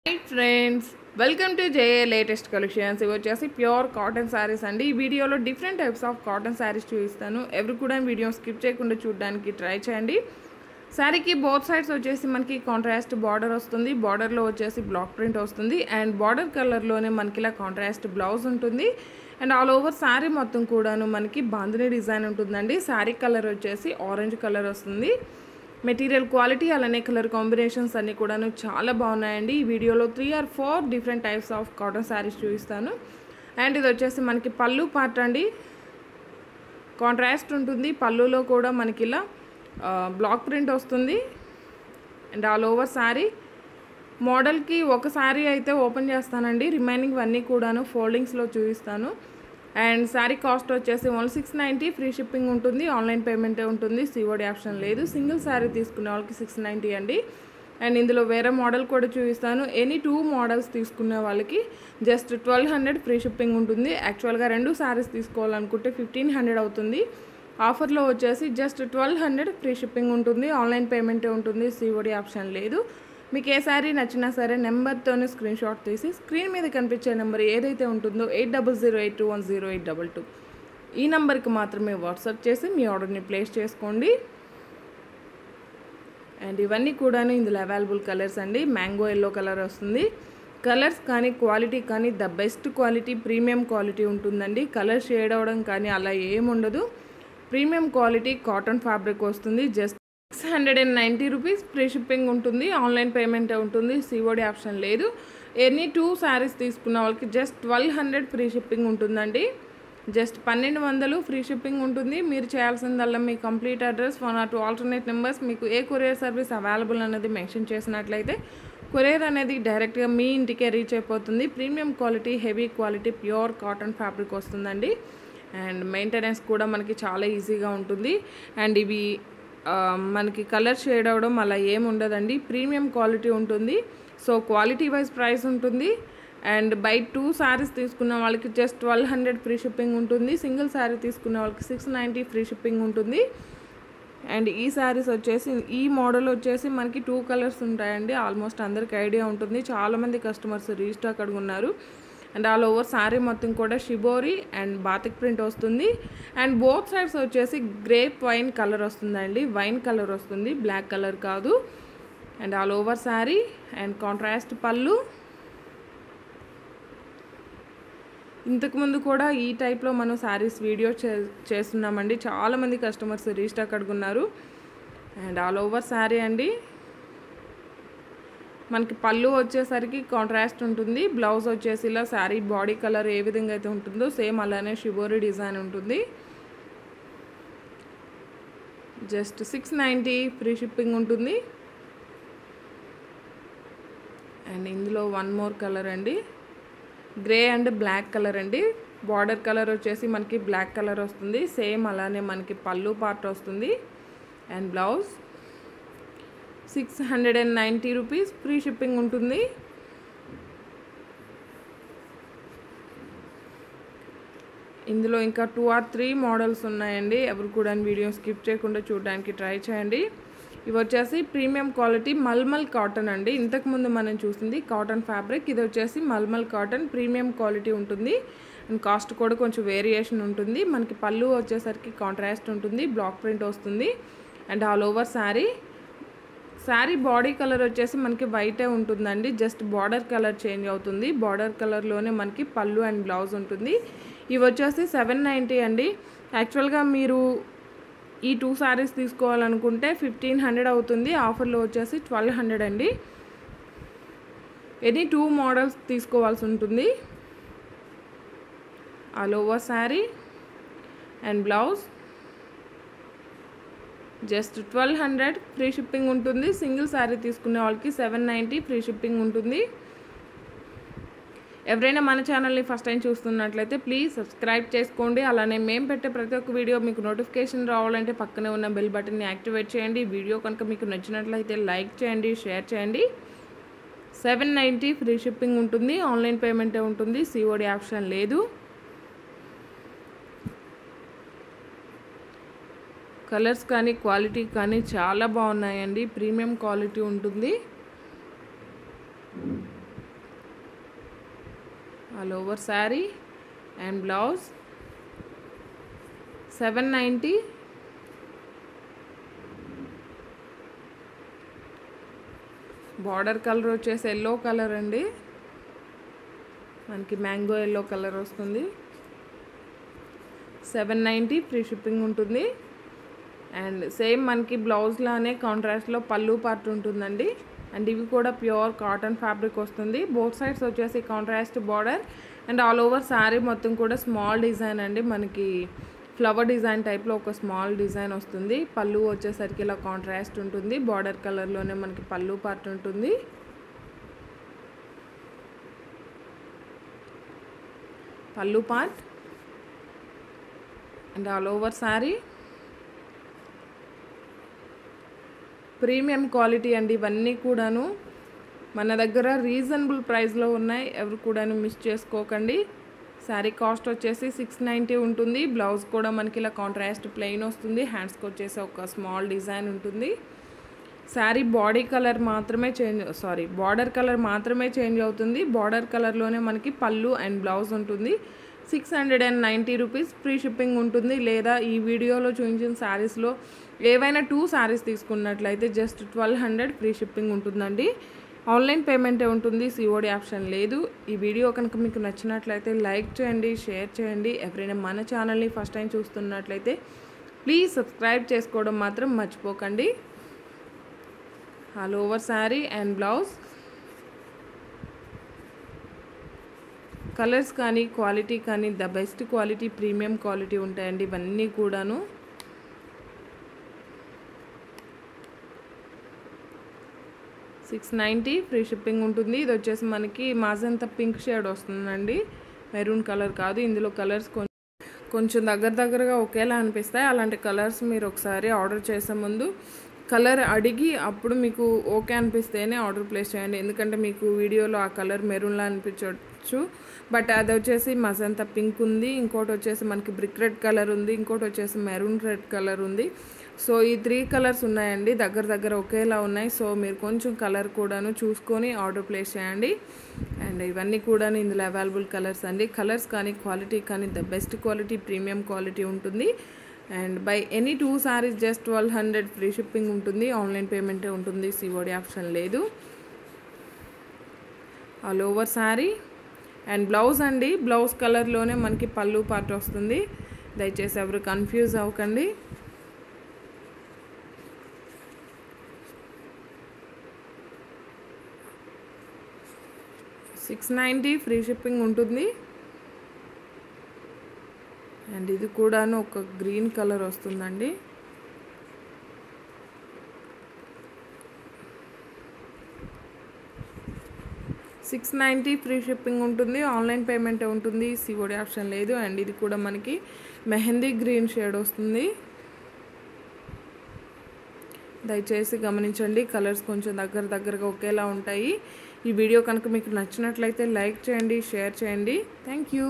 Hey friends, welcome to JA Latest Collections. ఇవి వచ్చేసి pure cotton saris అండి. ఈ వీడియోలో different types of cotton saris చూపిస్తాను. ఎవరు కూడా వీడియో స్కిప్ చేయకుండా చూడడానికి ట్రై చేయండి. శారీకి బోత్ సైడ్స్ వచ్చేసి మనకి కాంట్రాస్ట్ బార్డర్ వస్తుంది. బార్డర్లో వచ్చేసి బ్లాక్ ప్రింట్ వస్తుంది అండ్ బార్డర్ కలర్లోనే మనకి ఇలా కాంట్రాస్ట్ బ్లౌజ్ ఉంటుంది. అండ్ ఆల్ ఓవర్ శారీ మొత్తం కూడాను మనకి బాందిని డిజైన్ ఉంటుందండి. శారీ కలర్ వచ్చేసి ఆరెంజ్ కలర్ వస్తుంది. మెటీరియల్ క్వాలిటీ అలానే కలర్ కాంబినేషన్స్ అన్నీ కూడాను చాలా బాగున్నాయండి. ఈ వీడియోలో 3 or 4 different types of cotton saris చూపిస్తాను. అండ్ ఇది వచ్చేసి మనకి పళ్ళు పార్ట్ అండి. కాంట్రాస్ట్ ఉంటుంది. పళ్ళులో కూడా మనకి ఇలా బ్లాక్ ప్రింట్ వస్తుంది. అండ్ ఆల్ ఓవర్ శారీ మోడల్కి ఒక శారీ అయితే ఓపెన్ చేస్తానండి. రిమైనింగ్ అన్నీ కూడాను ఫోల్డింగ్స్లో చూపిస్తాను. అండ్ శారీ కాస్ట్ వచ్చేసి ఓన్లీ 690, ఫ్రీ షిప్పింగ్ ఉంటుంది. ఆన్లైన్ పేమెంటే ఉంటుంది, సిఓడి ఆప్షన్ లేదు. సింగిల్ శారీ తీసుకునే వాళ్ళకి 690 అండి. అండ్ ఇందులో వేరే మోడల్ కూడా చూపిస్తాను. ఎనీ 2 మోడల్స్ తీసుకునే వాళ్ళకి జస్ట్ 1200 ఫ్రీ షిప్పింగ్ ఉంటుంది. యాక్చువల్గా 2 శారీస్ తీసుకోవాలనుకుంటే 1500 అవుతుంది. ఆఫర్లో వచ్చేసి జస్ట్ 1200 ఫ్రీ షిప్పింగ్ ఉంటుంది. ఆన్లైన్ పేమెంటే ఉంటుంది, సిఓడి ఆప్షన్ లేదు. మీకు ఏ శారీ నచ్చినా సరే నెంబర్తోనే స్క్రీన్ షాట్ తీసి స్క్రీన్ మీద కనిపించే నెంబర్ ఏదైతే ఉంటుందో 8008210822 ఈ నెంబర్కి మాత్రమే వాట్సాప్ చేసి మీ ఆర్డర్ని ప్లేస్ చేసుకోండి. అండ్ ఇవన్నీ కూడా ఇందులో అవైలబుల్ కలర్స్ అండి. మ్యాంగో ఎల్లో కలర్ వస్తుంది. కలర్స్ కానీ క్వాలిటీ కానీ the best quality, premium quality ఉంటుందండి. కలర్ షేడ్ అవ్వడం కానీ అలా ఏముండదు. ప్రీమియం క్వాలిటీ కాటన్ ఫ్యాబ్రిక్ వస్తుంది. జస్ట్ 690 రూపీస్ ఫ్రీ షిప్పింగ్ ఉంటుంది. ఆన్లైన్ పేమెంటే ఉంటుంది, సిఓడి ఆప్షన్ లేదు. ఎనీ 2 శారీస్ తీసుకున్న వాళ్ళకి జస్ట్ 1200 ఫ్రీ షిప్పింగ్ ఉంటుందండి. జస్ట్ 1200 ఫ్రీ షిప్పింగ్ ఉంటుంది. మీరు చేయాల్సిందల్లా మీ complete address, 1 or 2 alternate numbers, మీకు ఏ కొరియర్ సర్వీస్ అవైలబుల్ అనేది మెన్షన్ చేసినట్లయితే కొరియర్ అనేది డైరెక్ట్గా మీ ఇంటికే రీచ్ అయిపోతుంది. Premium quality, heavy quality, pure cotton fabric వస్తుందండి. అండ్ మెయింటెనెన్స్ కూడా మనకి చాలా ఈజీగా ఉంటుంది. అండ్ ఇవి మనకి కలర్ షేడ్ అవ్వడం అలా ఏమి ఉండదండి. ప్రీమియం క్వాలిటీ ఉంటుంది. సో క్వాలిటీ వైజ్ ప్రైస్ ఉంటుంది. అండ్ బై 2 శారీస్ తీసుకున్న వాళ్ళకి జస్ట్ 1200 ఫ్రీ షిప్పింగ్ ఉంటుంది. సింగిల్ శారీ తీసుకున్న వాళ్ళకి 690 ఫ్రీ షిప్పింగ్ ఉంటుంది. అండ్ ఈ శారీస్ వచ్చేసి ఈ మోడల్ వచ్చేసి మనకి 2 కలర్స్ ఉంటాయండి. ఆల్మోస్ట్ అందరికి ఐడియా ఉంటుంది. చాలామంది కస్టమర్స్ రీస్టాక్ అడుగున్నారు. అండ్ ఆల్ ఓవర్ శారీ మొత్తం కూడా షిబోరి అండ్ బాతిక్ ప్రింట్ వస్తుంది. అండ్ బోత్ సైడ్స్ వచ్చేసి గ్రేప్ వైన్ కలర్ వస్తుందండి. వైన్ కలర్ వస్తుంది, బ్లాక్ కలర్ కాదు. And all over sari and contrast పళ్ళు. ఇంతకుముందు కూడా ఈ టైప్లో మనం శారీస్ వీడియో చేస్తున్నామండి. చాలామంది కస్టమర్స్ రీస్టాక్ అడుగున్నారు. అండ్ ఆల్ ఓవర్ శారీ అండి. మనకి పళ్ళు వచ్చేసరికి కాంట్రాస్ట్ ఉంటుంది. బ్లౌజ్ వచ్చేసి ఇలా శారీ బాడీ కలర్ ఏ విధంగా అయితే ఉంటుందో సేమ్ అలానే షిబోరి డిజైన్ ఉంటుంది. జస్ట్ 690 ఫ్రీ షిప్పింగ్ ఉంటుంది. అండ్ ఇందులో 1 మోర్ కలర్ అండి. గ్రే అండ్ బ్లాక్ కలర్ అండి. బార్డర్ కలర్ వచ్చేసి మనకి బ్లాక్ కలర్ వస్తుంది. సేమ్ అలానే మనకి పళ్ళు పార్ట్ వస్తుంది. And blouse 690 rupees free shipping ఉంటుంది. ఇందులో ఇంకా 2 or 3 మోడల్స్ ఉన్నాయండి. ఎవరు కూడా వీడియో స్కిప్ చేయకుండా చూడడానికి ట్రై చేయండి. ఇవి వచ్చేసి ప్రీమియం క్వాలిటీ మల్మల్ కాటన్ అండి. ఇంతకుముందు మనం చూసింది కాటన్ ఫ్యాబ్రిక్, ఇది వచ్చేసి మల్మల్ కాటన్ ప్రీమియం క్వాలిటీ ఉంటుంది. అండ్ కాస్ట్ కూడా కొంచెం వేరియేషన్ ఉంటుంది. మనకి పళ్ళు వచ్చేసరికి కాంట్రాస్ట్ ఉంటుంది, బ్లాక్ ప్రింట్ వస్తుంది. And all over sari body colour వచ్చేసి మనకి వైటే ఉంటుందండి. జస్ట్ బార్డర్ కలర్ చేంజ్ అవుతుంది. బార్డర్ కలర్లోనే మనకి పళ్ళు అండ్ బ్లౌజ్ ఉంటుంది. ఇవి వచ్చేసి 790 అండి. యాక్చువల్గా మీరు ఈ 2 శారీస్ తీసుకోవాలనుకుంటే 1500 అవుతుంది. ఆఫర్లో వచ్చేసి 1200 అండి. ఎనీ 2 మోడల్స్ తీసుకోవాల్సి ఉంటుంది. All over sari and blouse just 1200 free shipping ఉంటుంది. సింగిల్ శారీ తీసుకునే వాళ్ళకి 790 ఫ్రీ షిప్పింగ్ ఉంటుంది. ఎవరైనా మన ఛానల్ని ఫస్ట్ టైం చూస్తున్నట్లయితే ప్లీజ్ సబ్స్క్రైబ్ చేసుకోండి. అలానే మేము పెట్టే ప్రతి ఒక్క వీడియో మీకు నోటిఫికేషన్ రావాలంటే పక్కనే ఉన్న బెల్ బటన్ని యాక్టివేట్ చేయండి. వీడియో కనుక మీకు నచ్చినట్లయితే లైక్ చేయండి, షేర్ చేయండి. 790 ఫ్రీ షిప్పింగ్ ఉంటుంది. ఆన్లైన్ పేమెంటే ఉంటుంది, సిఓడి ఆప్షన్ లేదు. కలర్స్ కానీ క్వాలిటీ కానీ చాలా బాగున్నాయండి. ప్రీమియం క్వాలిటీ ఉంటుంది. All over sari and blouse 790. Border colour వచ్చేసి ఎల్లో కలర్ అండి, మనకి మ్యాంగో ఎల్లో కలర్ వస్తుంది. 790 ఫ్రీ షిప్పింగ్ ఉంటుంది. అండ్ సేమ్ మనకి బ్లౌజ్ లానే కాంట్రాస్ట్లో పళ్ళు పార్ట్ ఉంటుందండి. అండ్ ఇవి కూడా ప్యూర్ కాటన్ ఫ్యాబ్రిక్ వస్తుంది. బోత్ సైడ్స్ వచ్చేసి contrast border and all over sari మొత్తం కూడా స్మాల్ డిజైన్ అండి, మనకి ఫ్లవర్ డిజైన్ టైప్లో ఒక స్మాల్ డిజైన్ వస్తుంది. పళ్ళు వచ్చేసరికి ఇలా కాంట్రాస్ట్ ఉంటుంది. బార్డర్ కలర్లోనే మనకి పళ్ళు పార్ట్ ఉంటుంది. పళ్ళు part and all over sari premium quality అండి. ఇవన్నీ కూడాను మన దగ్గర రీజనబుల్ ప్రైస్లో ఉన్నాయి, ఎవరు కూడాను మిస్ చేసుకోకండి. శారీ కాస్ట్ వచ్చేసి 690 ఉంటుంది. బ్లౌజ్ కూడా మనకి ఇలా కాంట్రాస్ట్ ప్లెయిన్ వస్తుంది. హ్యాండ్స్కి వచ్చేసి ఒక స్మాల్ డిజైన్ ఉంటుంది. శారీ బాడీ కలర్ మాత్రమే బార్డర్ కలర్ మాత్రమే చేంజ్ అవుతుంది. బార్డర్ కలర్లోనే మనకి పళ్ళు అండ్ బ్లౌజ్ ఉంటుంది. 690 రూపీస్ ఫ్రీ షిప్పింగ్ ఉంటుంది. లేదా ఈ వీడియోలో చూపించిన శారీస్లో ఏవైనా 2 శారీస్ తీసుకున్నట్లయితే జస్ట్ 1200 ఫ్రీ షిప్పింగ్ ఉంటుందండి. ఆన్లైన్ పేమెంటే ఉంటుంది, సిఓడి ఆప్షన్ లేదు. ఈ వీడియో కనుక మీకు నచ్చినట్లయితే లైక్ చేయండి, షేర్ చేయండి. ఎవరైనా మన ఛానల్ని ఫస్ట్ టైం చూస్తున్నట్లయితే ప్లీజ్ సబ్స్క్రైబ్ చేసుకోవడం మాత్రం మర్చిపోకండి. All over sari and blouse colours కానీ క్వాలిటీ కానీ the best quality premium quality ఉంటాయండి ఇవన్నీ కూడాను. $690 ఫ్రీ షిప్పింగ్ ఉంటుంది. ఇది వచ్చేసి మనకి మాజంతా పింక్ షేడ్ వస్తుందండి, మెరూన్ కలర్ కాదు. ఇందులో కలర్స్ కొంచెం దగ్గరగా ఒకేలా అనిపిస్తాయి. అలాంటి కలర్స్ మీరు ఒకసారి ఆర్డర్ చేసే ముందు కలర్ అడిగి అప్పుడు మీకు ఓకే అనిపిస్తేనే ఆర్డర్ ప్లేస్ చేయండి. ఎందుకంటే మీకు వీడియోలో ఆ కలర్ మెరూన్లా అనిపించవచ్చు, బట్ అది వచ్చేసి మజంతా పింక్ ఉంది, ఇంకోటి వచ్చేసి మనకి బ్రిక్ రెడ్ కలర్ ఉంది, ఇంకోటి వచ్చేసి మెరూన్ రెడ్ కలర్ ఉంది. సో ఈ 3 కలర్స్ ఉన్నాయండి, దగ్గర ఒకేలా ఉన్నాయి. సో మీరు కొంచెం కలర్ కూడాను చూసుకొని ఆర్డర్ ప్లేస్ చేయండి. అండ్ ఇవన్నీ కూడా ఇందులో అవైలబుల్ కలర్స్ అండి. కలర్స్ కానీ క్వాలిటీ కానీ the best quality premium quality ఉంటుంది. And buy any 2 saris just 1200 free shipping ఉంటుంది. ఆన్లైన్ పేమెంటే ఉంటుంది, సిఓడి ఆప్షన్ లేదు. All over sari and blouse అండి, బ్లౌజ్ కలర్లోనే మనకి పళ్ళు పార్ట్ వస్తుంది. దయచేసి ఎవరు కన్ఫ్యూజ్ అవ్వకండి. $690 ఫ్రీ షిప్పింగ్ ఉంటుంది. అండ్ ఇది కూడాను ఒక గ్రీన్ కలర్ వస్తుందండి. $690 ఫ్రీ షిప్పింగ్ ఉంటుంది. ఆన్లైన్ పేమెంట్ ఉంటుంది, సిఓడి ఆప్షన్ లేదు. అండ్ ఇది కూడా మనకి మెహందీ గ్రీన్ షేడ్ వస్తుంది. దయచేసి గమనించండి, కలర్స్ కొంచెం దగ్గరగా ఒకేలా ఉంటాయి. ఈ వీడియో కనుక మీకు నచ్చినట్లయితే లైక్ చేయండి, షేర్ చేయండి. Thank you.